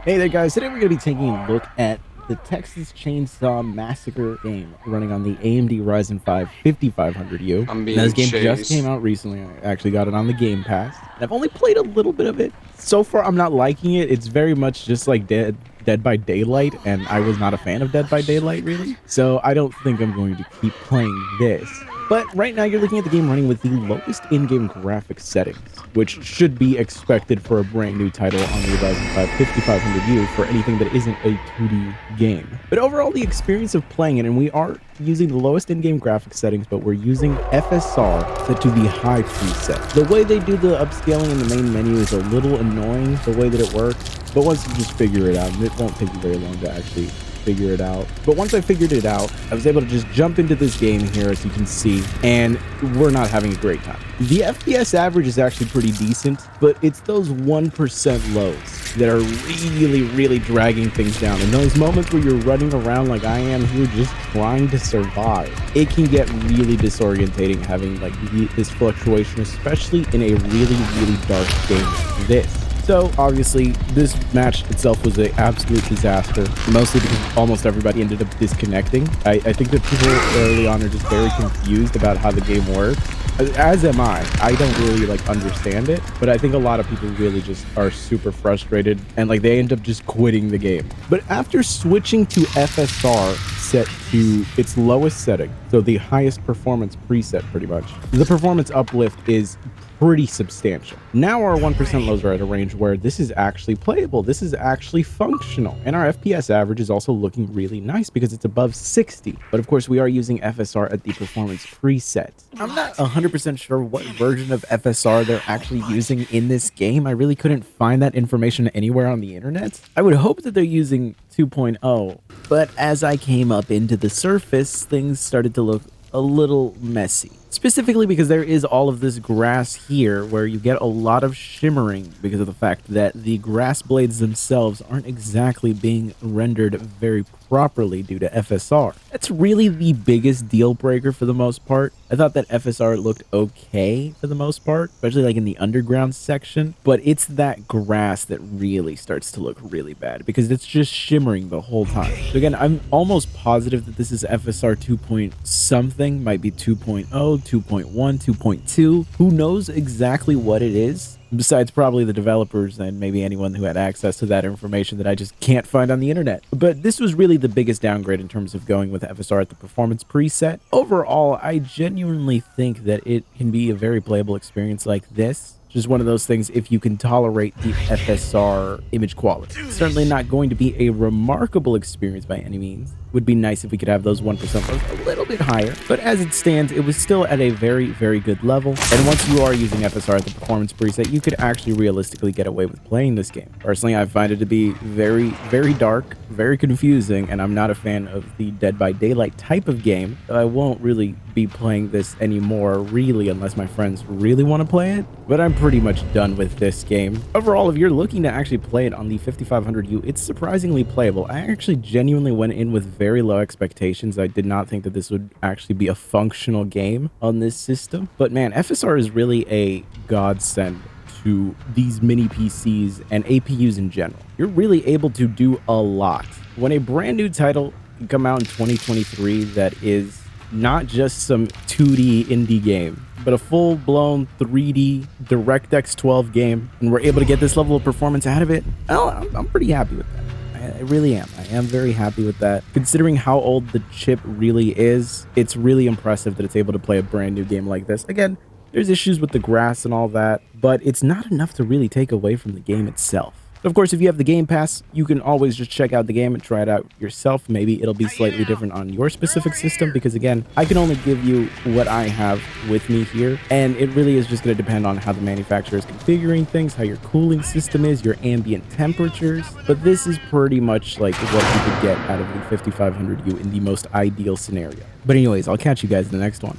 Hey there guys, today we're going to be taking a look at the Texas Chainsaw Massacre game running on the AMD Ryzen 5 5500U. I'm Now this being game just came chased. out recently. I actually got it on the Game Pass. And I've only played a little bit of it. So far I'm not liking it. It's very much just like Dead by Daylight, and I was not a fan of Dead by Daylight really. So I don't think I'm going to keep playing this. But right now you're looking at the game running with the lowest in-game graphics settings, which should be expected for a brand new title on the Ryzen 5 5500U for anything that isn't a 2D game. But overall, the experience of playing it, and we are using the lowest in-game graphics settings, but we're using FSR set to the high preset. The way they do the upscaling in the main menu is a little annoying, the way that it works, but once you just figure it out, and it won't take you very long to actually figure it out. But once I figured it out, I was able to just jump into this game here, as you can see, and we're not having a great time. The FPS average is actually pretty decent, but it's those 1% lows that are really dragging things down. And those moments where you're running around like I am here just trying to survive, it can get really disorientating having like this fluctuation, especially in a really dark game like this. So obviously this match itself was an absolute disaster, mostly because almost everybody ended up disconnecting. I think that people early on are just very confused about how the game works, as am I. I don't really like understand it, but I think a lot of people really just are super frustrated and like they end up just quitting the game. But after switching to FSR set to its lowest setting, so the highest performance preset pretty much, the performance uplift is pretty substantial. Now our 1% lows are at a range where this is actually playable, this is actually functional, and our FPS average is also looking really nice because it's above 60. But of course we are using FSR at the performance preset. I'm not 100% sure what version of FSR they're actually using in this game. I really couldn't find that information anywhere on the internet. I would hope that they're using 2.0, but as I came up into the surface, things started to look a little messy. Specifically because there is all of this grass here where you get a lot of shimmering because of the fact that the grass blades themselves aren't exactly being rendered very properly due to FSR. That's really the biggest deal breaker for the most part. I thought that FSR looked okay for the most part, especially like in the underground section, but it's that grass that really starts to look really bad because it's just shimmering the whole time. So again, I'm almost positive that this is FSR 2 point something, might be 2.0, 2.1, 2.2. Who knows exactly what it is? Besides probably the developers and maybe anyone who had access to that information that I just can't find on the internet. But this was really the biggest downgrade in terms of going with FSR at the performance preset. Overall, I genuinely think that it can be a very playable experience like this. Just one of those things if you can tolerate the FSR image quality. Certainly not going to be a remarkable experience by any means. Would be nice if we could have those 1% lows a little bit higher, but as it stands, it was still at a very good level. And once you are using FSR at the performance preset, you could actually realistically get away with playing this game. Personally, I find it to be very dark, very confusing, and I'm not a fan of the Dead by Daylight type of game. So I won't really be playing this anymore, really, unless my friends really want to play it. But I'm pretty much done with this game. Overall, if you're looking to actually play it on the 5500U, it's surprisingly playable. I actually genuinely went in with very low expectations. I did not think that this would actually be a functional game on this system. But man, FSR is really a godsend to these mini PCs and APUs in general. You're really able to do a lot. When a brand new title can come out in 2023 that is not just some 2D indie game, but a full-blown 3D DirectX 12 game, and we're able to get this level of performance out of it, well, I'm pretty happy with that. I really am. I am very happy with that. Considering how old the chip really is, it's really impressive that it's able to play a brand new game like this. Again, there's issues with the grass and all that, but it's not enough to really take away from the game itself. Of course, if you have the Game Pass, you can always just check out the game and try it out yourself. Maybe it'll be slightly different on your specific system because, again, I can only give you what I have with me here, and it really is just going to depend on how the manufacturer is configuring things, how your cooling system is, your ambient temperatures. But this is pretty much like what you could get out of the 5500U in the most ideal scenario. But anyways, I'll catch you guys in the next one.